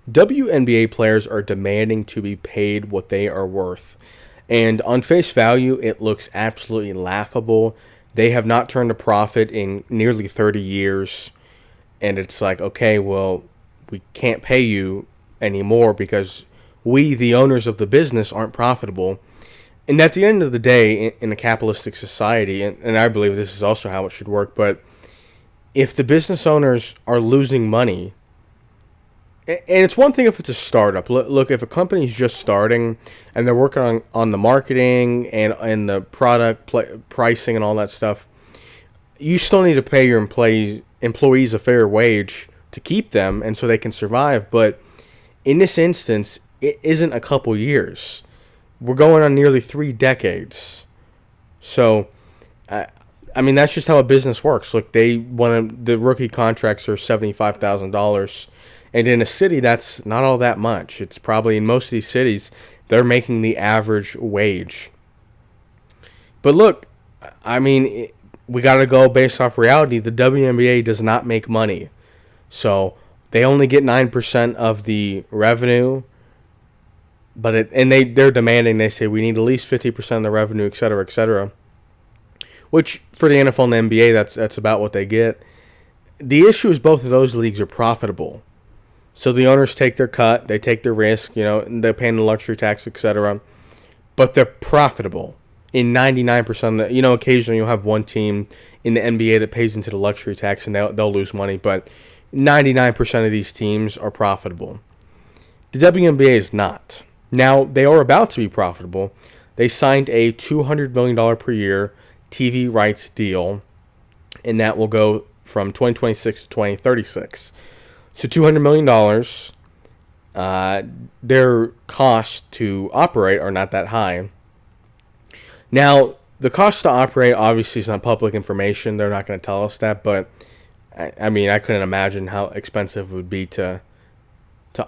WNBA players are demanding to be paid what they are worth. And on face value, it looks absolutely laughable. They have not turned a profit in nearly 30 years. And it's like, okay, well, we can't pay you anymore because we, the owners of the business, aren't profitable. And at the end of the day, in a capitalistic society, and I believe this is also how it should work, but if the business owners are losing money, and it's one thing if it's a startup. Look, if a company's just starting and they're working on the marketing and the product pricing and all that stuff, you still need to pay your employees a fair wage to keep them and so they can survive. But in this instance, it isn't a couple years. We're going on nearly 3 decades. So, I mean, that's just how a business works. Look, the rookie contracts are $75,000. And in a city, that's not all that much. It's probably, in most of these cities, they're making the average wage. But look, I mean, we got to go based off reality. The WNBA does not make money. So they only get 9% of the revenue. But they're demanding, they say, we need at least 50% of the revenue, et cetera, et cetera. Which, for the NFL and the NBA, that's about what they get. The issue is both of those leagues are profitable. So the owners take their cut, they take their risk, they're paying the luxury tax, etc. But they're profitable in 99% of the, occasionally you'll have one team in the NBA that pays into the luxury tax and they'll lose money, but 99% of these teams are profitable. The WNBA is not. Now, they are about to be profitable. They signed a $200 million per year TV rights deal, and that will go from 2026 to 2036. So $200 million, their costs to operate are not that high. Now, the cost to operate obviously is not public information. They're not going to tell us that, but I mean, I couldn't imagine how expensive it would be to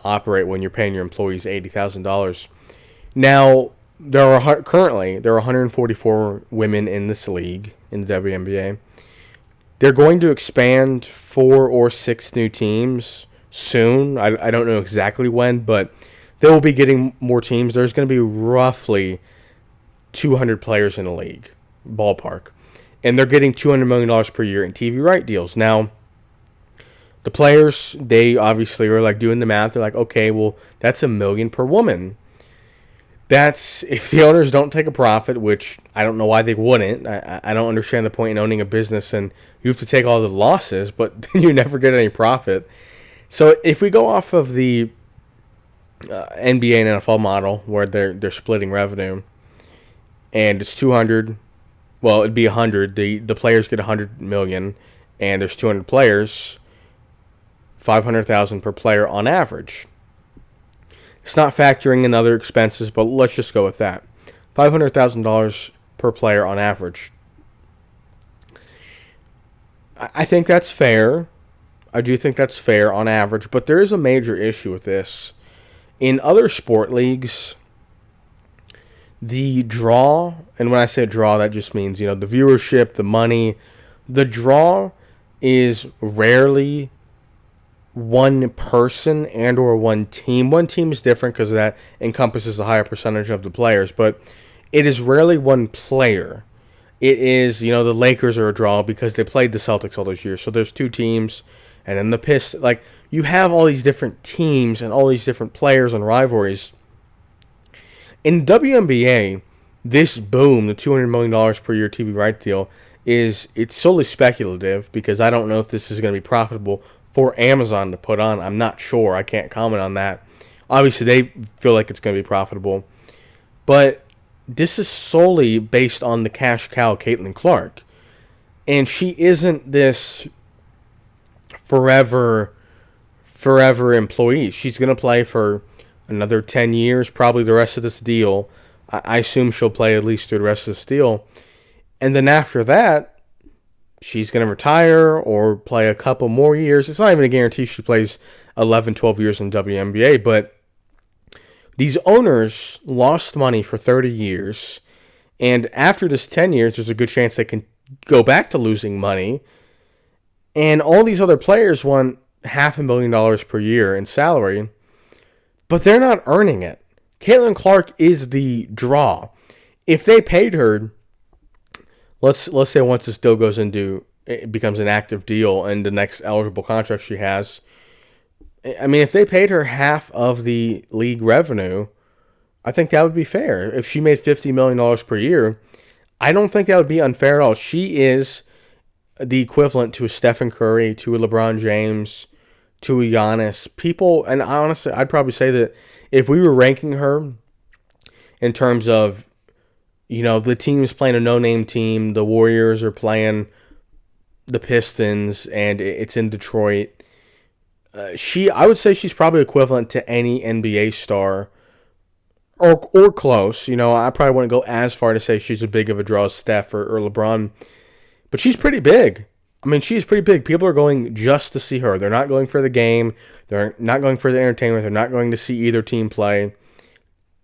operate when you're paying your employees $80,000. Now, there are 144 women in this league, in the WNBA. They're going to expand 4 or 6 new teams soon. I don't know exactly when, but they will be getting more teams. There's going to be roughly 200 players in the league, ballpark. And they're getting $200 million per year in TV right deals. Now, the players, they obviously are like doing the math. They're like, okay, well, that's $1 million per woman. That's, if the owners don't take a profit, which I don't know why they wouldn't. I don't understand the point in owning a business and you have to take all the losses, but you never get any profit. So if we go off of the NBA and NFL model where they're splitting revenue, and it's 200, well, it'd be 100. The players get 100 million, and there's 200 players, 500,000 per player on average. It's not factoring in other expenses, but let's just go with that. $500,000 per player on average. I think that's fair. I do think that's fair on average, but there is a major issue with this. In other sport leagues, the draw, and when I say draw, that just means, the viewership, the money. The draw is rarely one person and or one team. One team is different because that encompasses a higher percentage of the players, but it is rarely one player. It is, the Lakers are a draw because they played the Celtics all those years. So there's 2 teams, and then the Pistons. Like, you have all these different teams and all these different players and rivalries. In WNBA, this boom, the $200 million per year TV right deal, it's solely speculative because I don't know if this is going to be profitable for Amazon to put on. I'm not sure. I can't comment on that. Obviously, they feel like it's going to be profitable. But this is solely based on the cash cow, Caitlin Clark. And she isn't this forever employee. She's going to play for another 10 years, probably the rest of this deal. I assume she'll play at least through the rest of this deal. And then after that, she's going to retire or play a couple more years. It's not even a guarantee she plays 11, 12 years in WNBA, but these owners lost money for 30 years, and after this 10 years, there's a good chance they can go back to losing money, and all these other players want $500,000 per year in salary, but they're not earning it. Caitlin Clark is the draw. If they paid her, let's say once this deal goes into, it becomes an active deal and the next eligible contract she has, I mean, if they paid her half of the league revenue, I think that would be fair. If she made $50 million per year, I don't think that would be unfair at all. She is the equivalent to a Stephen Curry, to a LeBron James, to a Giannis. People, and honestly, I'd probably say that if we were ranking her in terms of, the team's playing a no-name team, the Warriors are playing the Pistons, and it's in Detroit, I would say she's probably equivalent to any NBA star, or close. I probably wouldn't go as far to say she's as big of a draw as Steph or LeBron, but she's pretty big. I mean, she's pretty big. People are going just to see her. They're not going for the game. They're not going for the entertainment. They're not going to see either team play.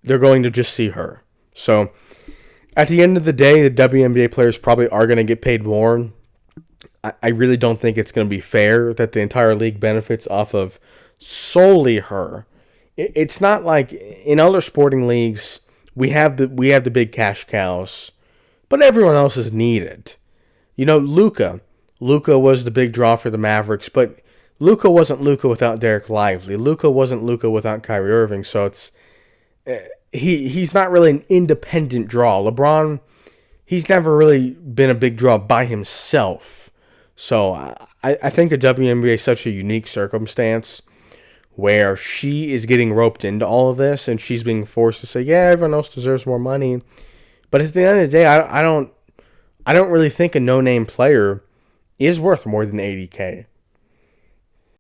They're going to just see her. So, at the end of the day, the WNBA players probably are going to get paid more. I really don't think it's going to be fair that the entire league benefits off of solely her. It's not like in other sporting leagues we have the big cash cows, but everyone else is needed. Luka was the big draw for the Mavericks, but Luka wasn't Luka without Derek Lively. Luka wasn't Luka without Kyrie Irving. So it's he's not really an independent draw. LeBron, he's never really been a big draw by himself. So I think the WNBA is such a unique circumstance where she is getting roped into all of this and she's being forced to say, yeah, everyone else deserves more money. But at the end of the day, I don't really think a no-name player is worth more than $80K.